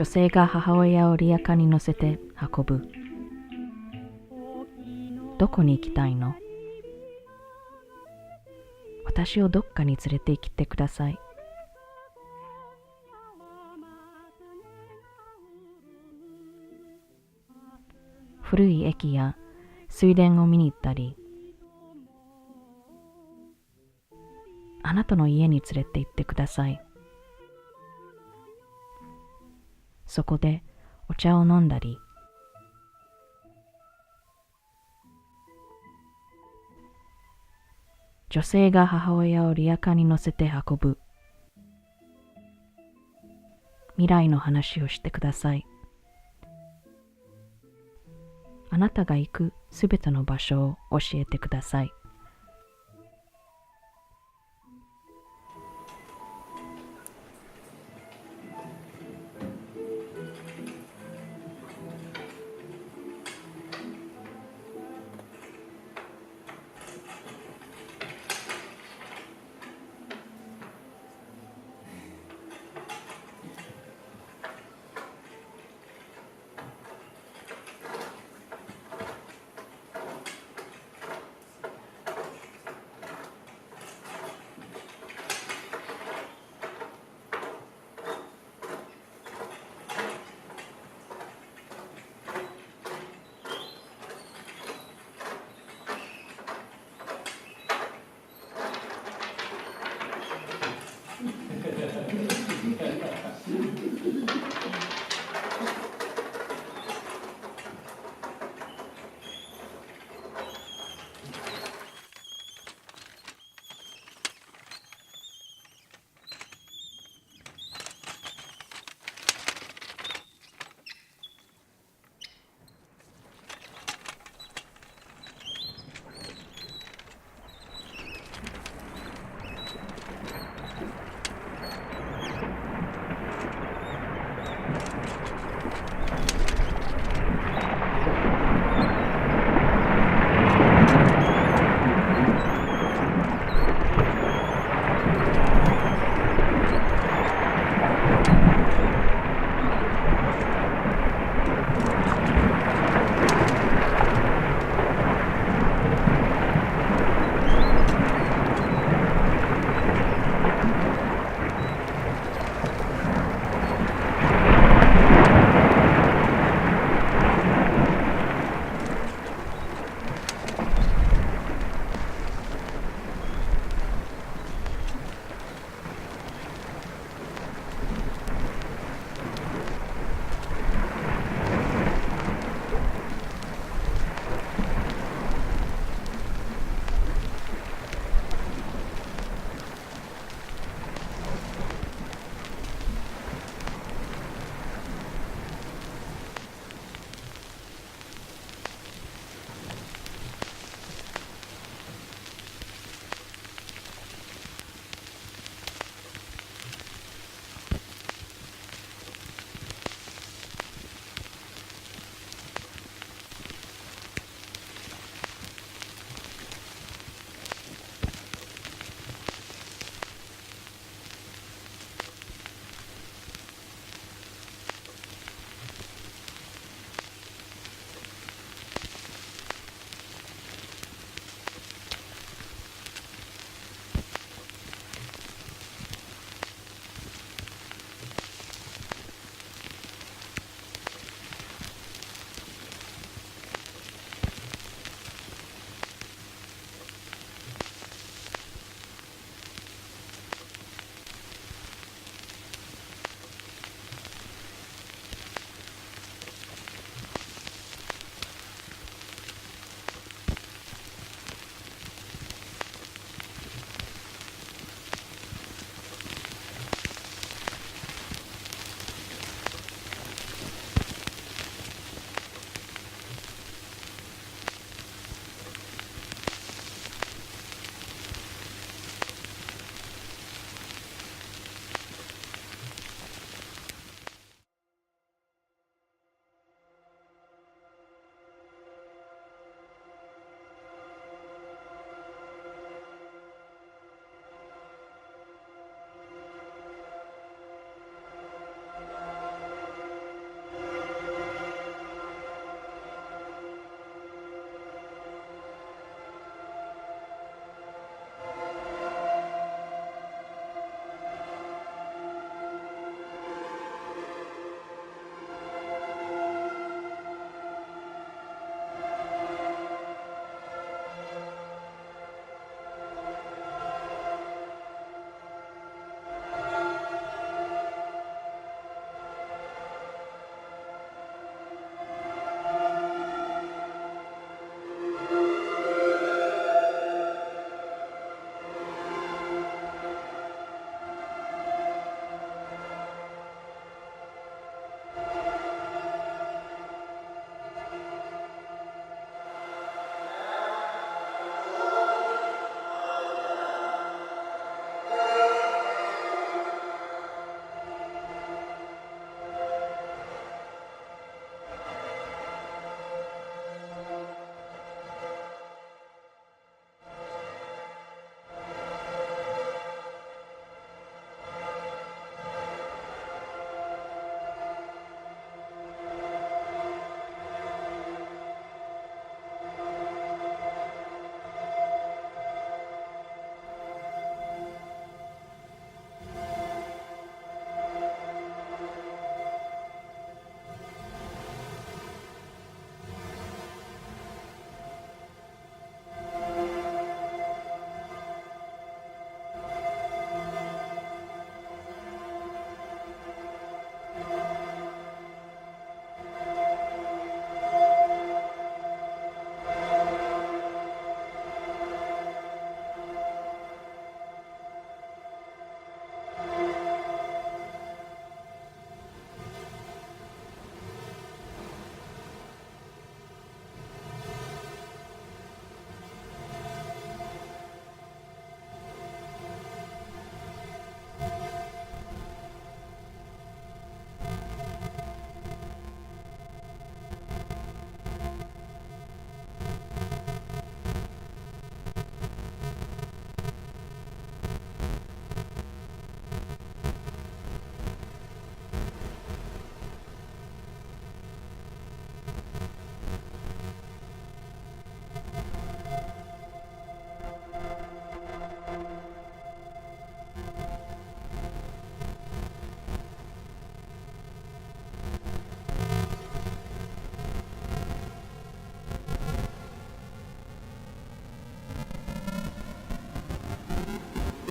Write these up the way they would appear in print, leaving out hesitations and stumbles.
女性が母親をリヤカーに乗せて運ぶ。どこに行きたいの？私をどっかに連れて行ってください。古い駅や水田を見に行ったり、あなたの家に連れて行ってください。そこでお茶を飲んだり、女性が母親をリヤカーに乗せて運ぶ。未来の話をしてください。あなたが行くすべての場所を教えてください。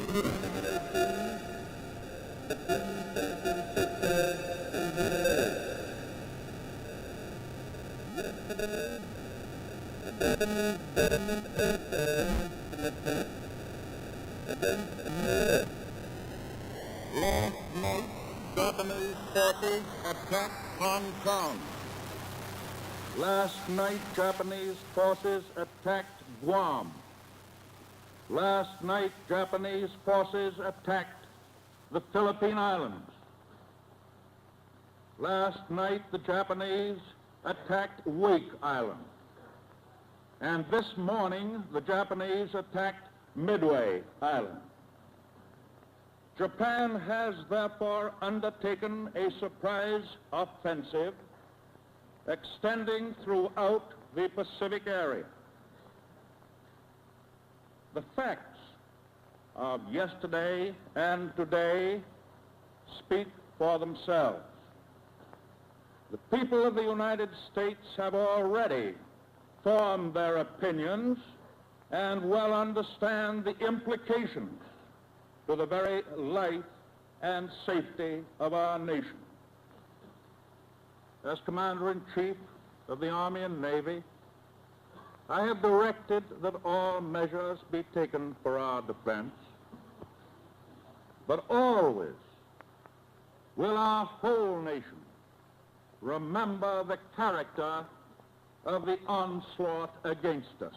Last night, Japanese forces attacked Hong Kong. Last night, Japanese forces attacked Guam. Last night, Japanese forces attacked the Philippine Islands. Last night, the Japanese attacked Wake Island. And this morning, the Japanese attacked Midway Island. Japan has therefore undertaken a surprise offensive extending throughout the Pacific area. The facts of yesterday and today speak for themselves. The people of the United States have already formed their opinions and well understand the implications to the very life and safety of our nation. As Commander-in-Chief of the Army and Navy, I have directed that all measures be taken for our defense, but always will our whole nation remember the character of the onslaught against us.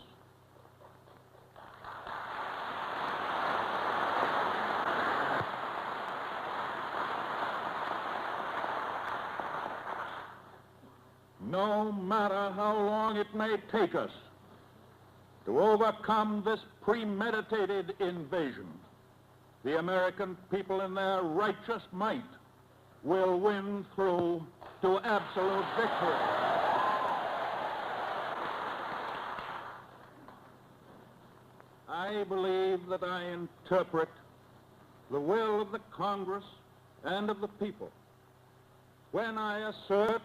No matter how long it may take us to overcome this premeditated invasion, the American people in their righteous might will win through to absolute victory. I believe that I interpret the will of the Congress and of the people when I assert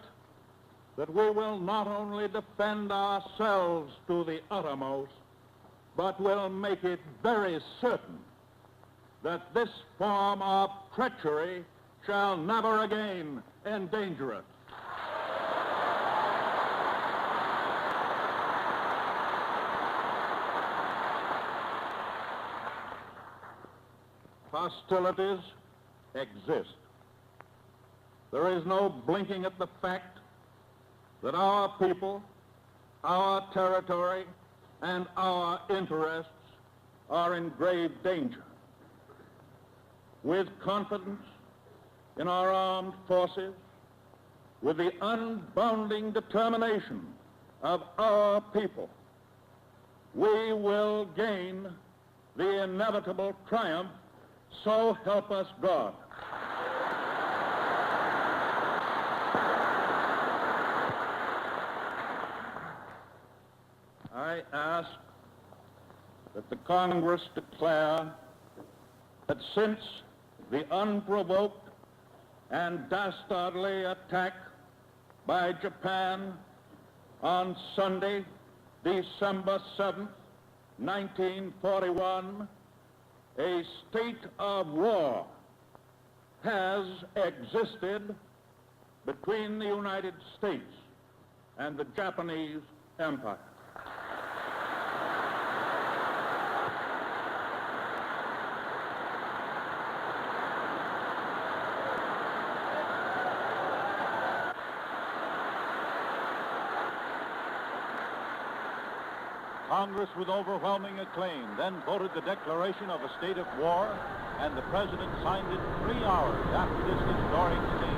that we will not only defend ourselves to the uttermost, but will make it very certain that this form of treachery shall never again endanger us. Hostilities exist. There is no blinking at the fact that our people, our territory, and our interests are in grave danger. With confidence in our armed forces, with the unbounding determination of our people, we will gain the inevitable triumph, so help us God. I ask that the Congress declare that since the unprovoked and dastardly attack by Japan on Sunday, December 7th, 1941, a state of war has existed between the United States and the Japanese Empire. Congress, with overwhelming acclaim, then voted the declaration of a state of war, and the President signed it 3 hours after this historic scene.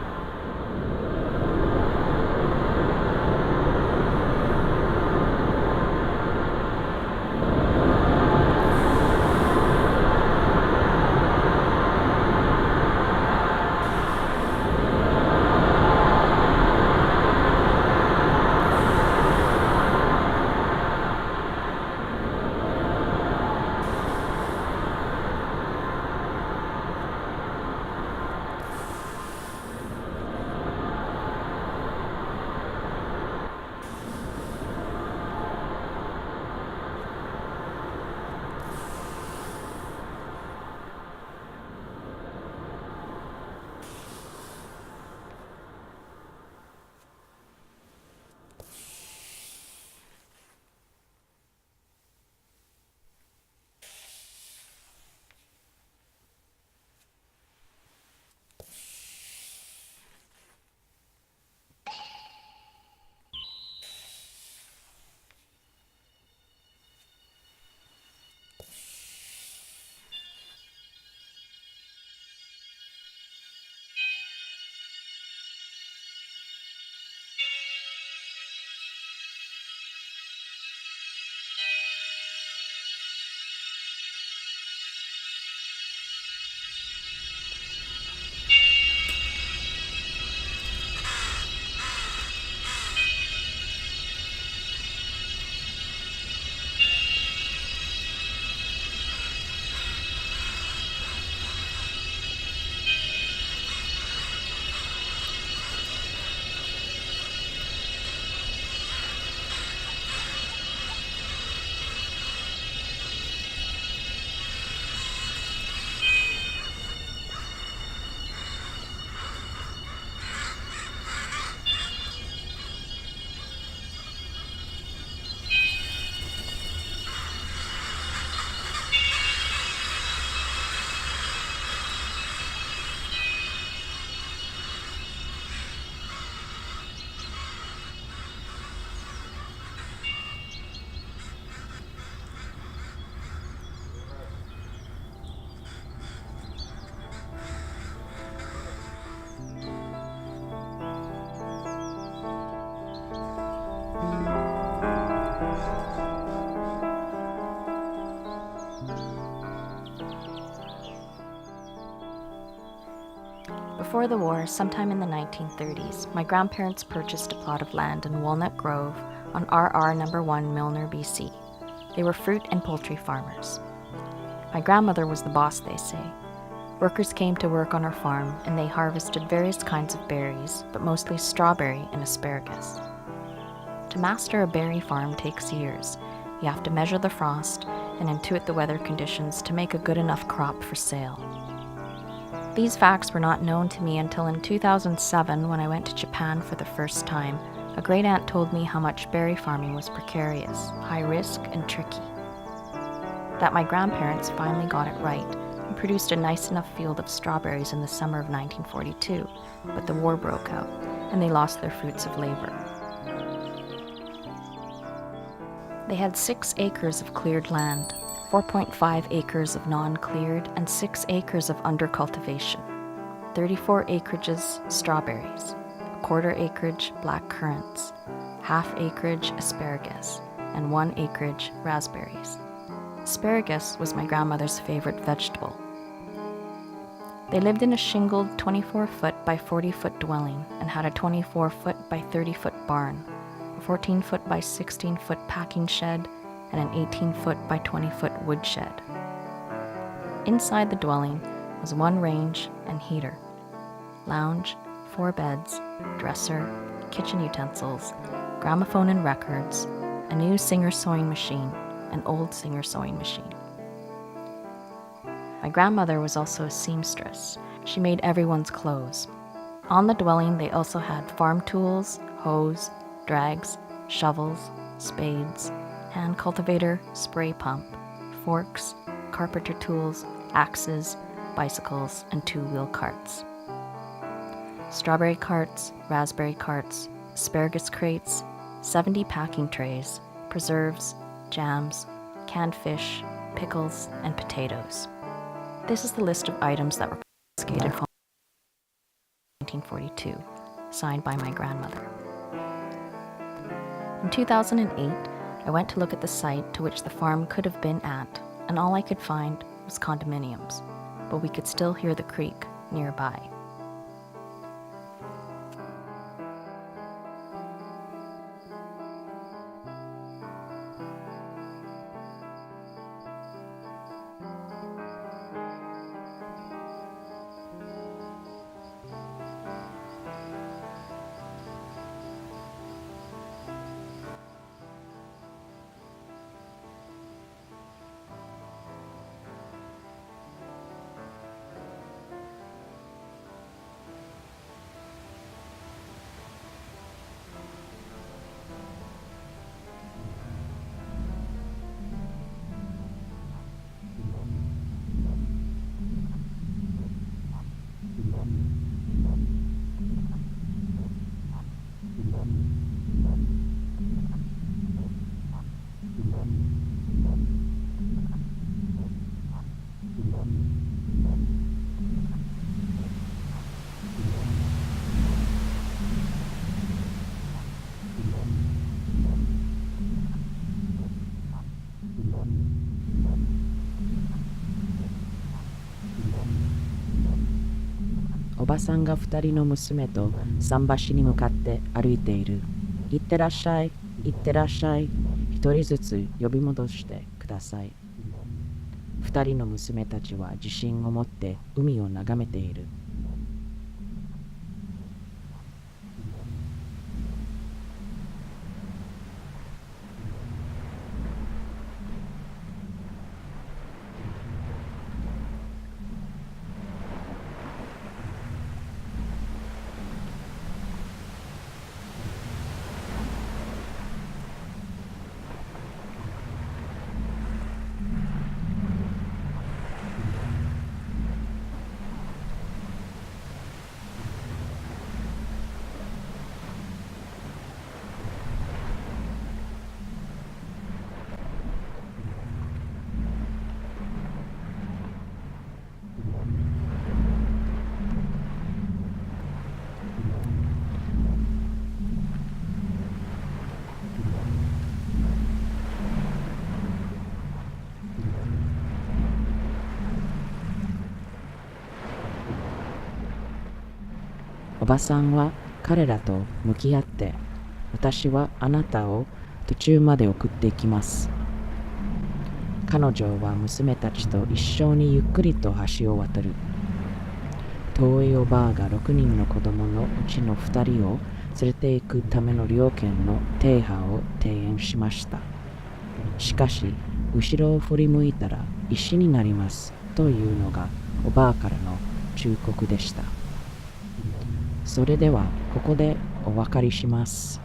Before the war, sometime in the 1930s, my grandparents purchased a plot of land in Walnut Grove on RR number 1 Milner, BC. They were fruit and poultry farmers. My grandmother was the boss, they say. Workers came to work on her farm and they harvested various kinds of berries, but mostly strawberry and asparagus. To master a berry farm takes years. You have to measure the frost and intuit the weather conditions to make a good enough crop for sale. These facts were not known to me until in 2007 when I went to Japan for the first time. A great-aunt told me how much berry farming was precarious, high risk, and tricky. That my grandparents finally got it right and produced a nice enough field of strawberries in the summer of 1942, but the war broke out and they lost their fruits of labor. They had 6 acres of cleared land, 4.5 acres of non-cleared, and 6 acres of under cultivation, 34 acreages strawberries, a quarter acreage black currants, half acreage asparagus, and 1 acreage raspberries. Asparagus was my grandmother's favorite vegetable. They lived in a shingled 24-foot by 40-foot dwelling and had a 24-foot by 30-foot barn, a 14-foot by 16-foot packing shed, and an 18-foot by 20-foot woodshed. Inside the dwelling was 1 range and heater, lounge, 4 beds, dresser, kitchen utensils, gramophone and records, a new Singer sewing machine, an old Singer sewing machine. My grandmother was also a seamstress. She made everyone's clothes. On the dwelling, they also had farm tools, hoes, drags, shovels, spades, hand cultivator, spray pump, forks, carpenter tools, axes, bicycles, and 2-wheel carts. Strawberry carts, raspberry carts, asparagus crates, 70 packing trays, preserves, jams, canned fish, pickles, and potatoes. This is the list of items that were confiscated from 1942, signed by my grandmother. In 2008, I went to look at the site to which the farm could have been at, and all I could find was condominiums, but we could still hear the creek nearby.おばさんが2人の娘と桟橋に向かって歩いている。行ってらっしゃい、行ってらっしゃい。一人ずつ呼び戻してください。2人の娘たちは自信を持って海を眺めている。ばさんは彼らと向き合って、私はあなたを途中まで送っていきます。彼女は娘たちと一緒にゆっくりと橋を渡る。遠いおばあが6人の子供のうちの2人を連れて行くための料金の停波を提案しました。しかし、後ろを振り向いたら石になりますというのがおばあからの忠告でした。それではここでお別れします。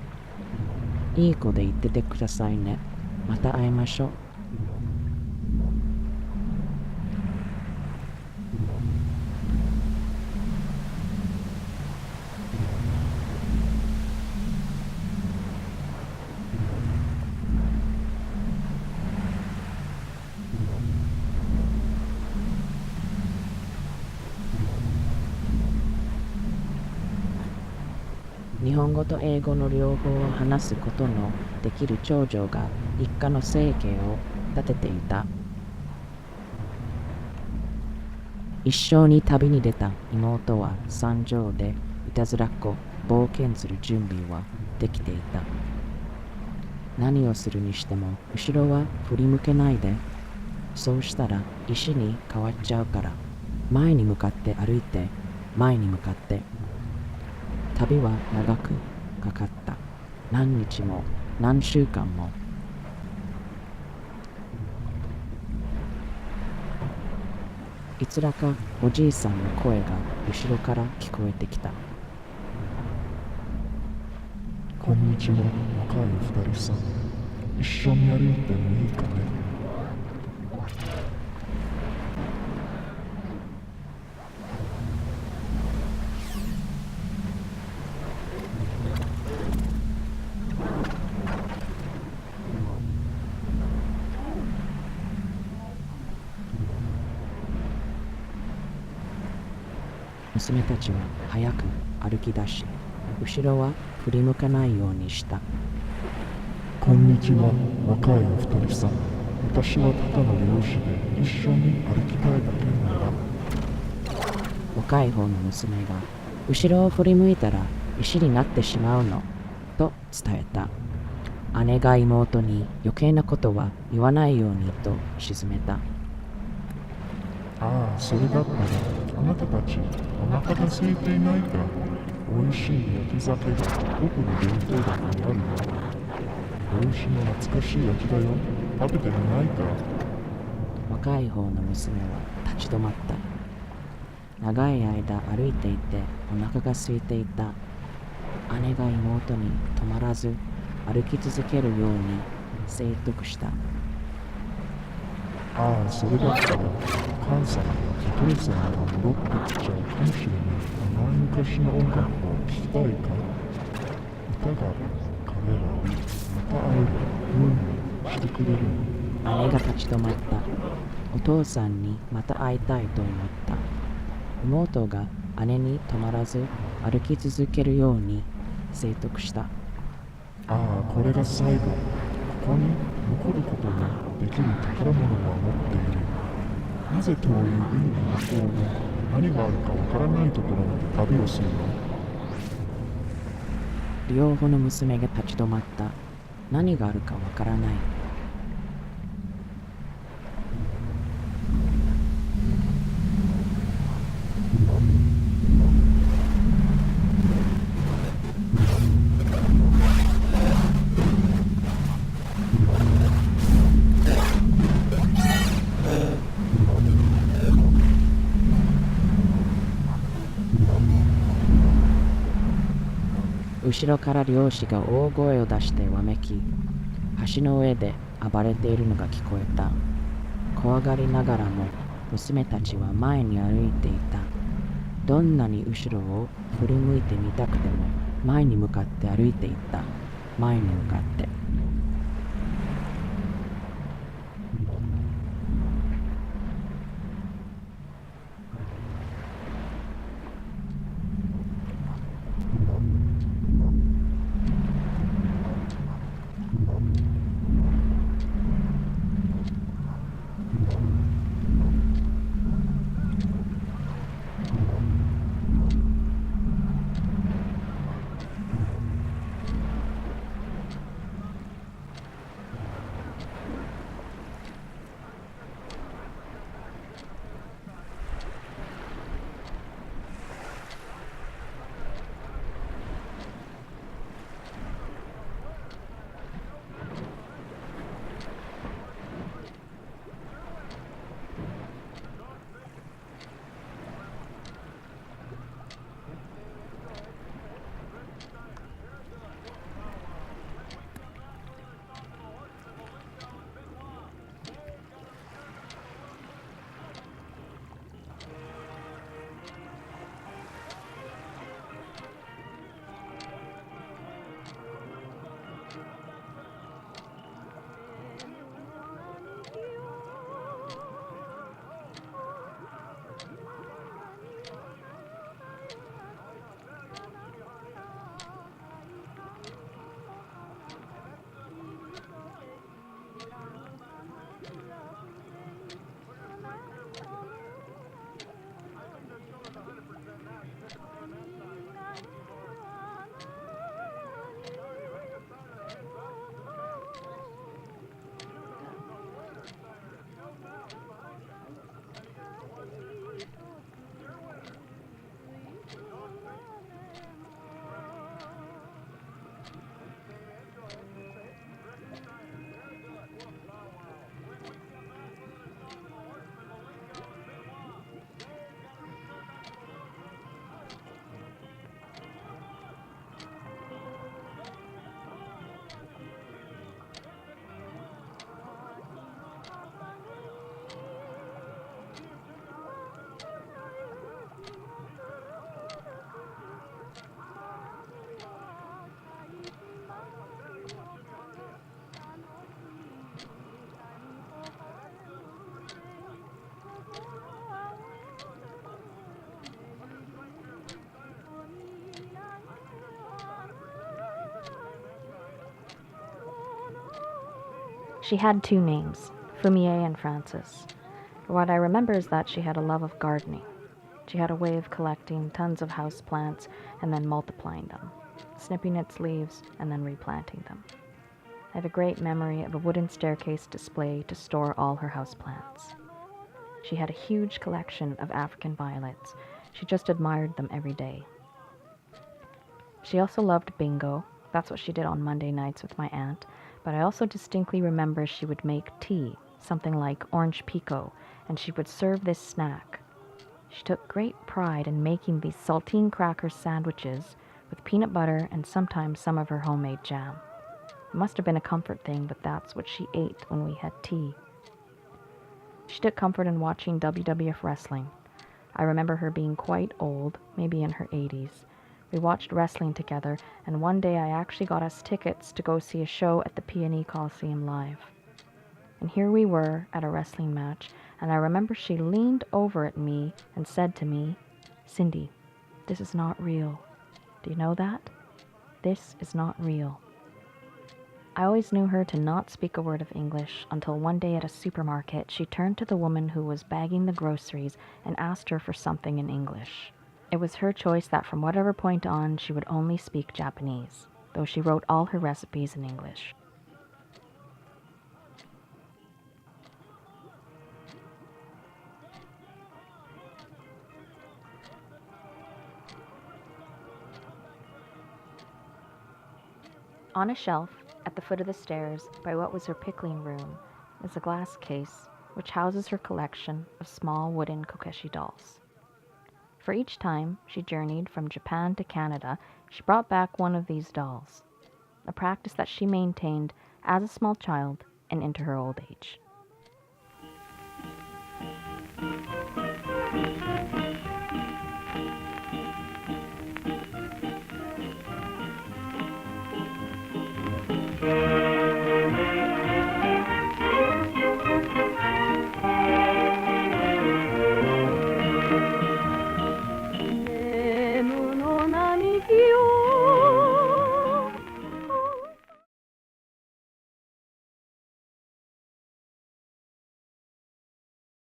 いい子で言っててくださいね。また会いましょう。日本語と英語の両方を話すことのできる長女が一家の生計を立てていた。一緒に旅に出た妹は山上でいたずらっこ冒険する準備はできていた。何をするにしても後ろは振り向けないで。そうしたら石に変わっちゃうから、前に向かって歩いて、前に向かって。旅は長くかかった。何日も何週間も。いつらかおじいさんの声が後ろから聞こえてきた。こんにちは、若い二人さん。一緒に歩いてもいいかね。娘たちは早く歩き出し、後ろは振り向かないようにした。こんにちは、若いお二人さん。私はただの漁師で一緒に歩きたいだけなら。若い方の娘が後ろを振り向いたら石になってしまうのと伝えた。姉が妹に余計なことは言わないようにと沈めた。ああ、それだったら、あなたたち、お腹が空いていないか。美味しい焼き酒が僕の弁当箱にあるよ。漁師の懐かしい焼きだよ。食べてみないか。若い方の娘は立ち止まった。長い間歩いていてお腹が空いていた。姉が妹に止まらず歩き続けるように説得した。ああ、それだったら、母さんやお父さんが戻ってきちゃうかもしれない。甘い昔の音楽を聴きたいか。歌が彼らにまた会えるようにしてくれるの。姉が立ち止まった。お父さんにまた会いたいと思った。妹が姉に止まらず歩き続けるように説得した。ああ、これが最後。ここに残ることができる宝物は持っている。なぜ遠い海の向こうの何があるかわからないところまで旅をするの？両方の娘が立ち止まった。何があるかわからない。後ろから漁師が大声を出してわめき、橋の上で暴れているのが聞こえた。怖がりながらも娘たちは前に歩いていた。どんなに後ろを振り向いてみたくても前に向かって歩いていった。前に向かって。She had two names, Fumier and Frances. What I remember is that she had a love of gardening. She had a way of collecting tons of house plants and then multiplying them, snipping its leaves and then replanting them. I have a great memory of a wooden staircase display to store all her houseplants. She had a huge collection of African violets. She just admired them every day. She also loved bingo. That's what she did on Monday nights with my aunt. But I also distinctly remember she would make tea, something like orange pico, and she would serve this snack. She took great pride in making these saltine cracker sandwiches with peanut butter and sometimes some of her homemade jam. It must have been a comfort thing, but that's what she ate when we had tea. She took comfort in watching WWF wrestling. I remember her being quite old, maybe in her 80s. We watched wrestling together, and one day I actually got us tickets to go see a show at the P&E Coliseum live. And here we were at a wrestling match, and I remember she leaned over at me and said to me, "Cindy, this is not real. Do you know that? This is not real." I always knew her to not speak a word of English until one day at a supermarket she turned to the woman who was bagging the groceries and asked her for something in English. It was her choice that from whatever point on she would only speak Japanese, though she wrote all her recipes in English. On a shelf, at the foot of the stairs, by what was her pickling room, is a glass case which houses her collection of small wooden kokeshi dolls. For each time she journeyed from Japan to Canada, she brought back one of these dolls, a practice that she maintained as a small child and into her old age.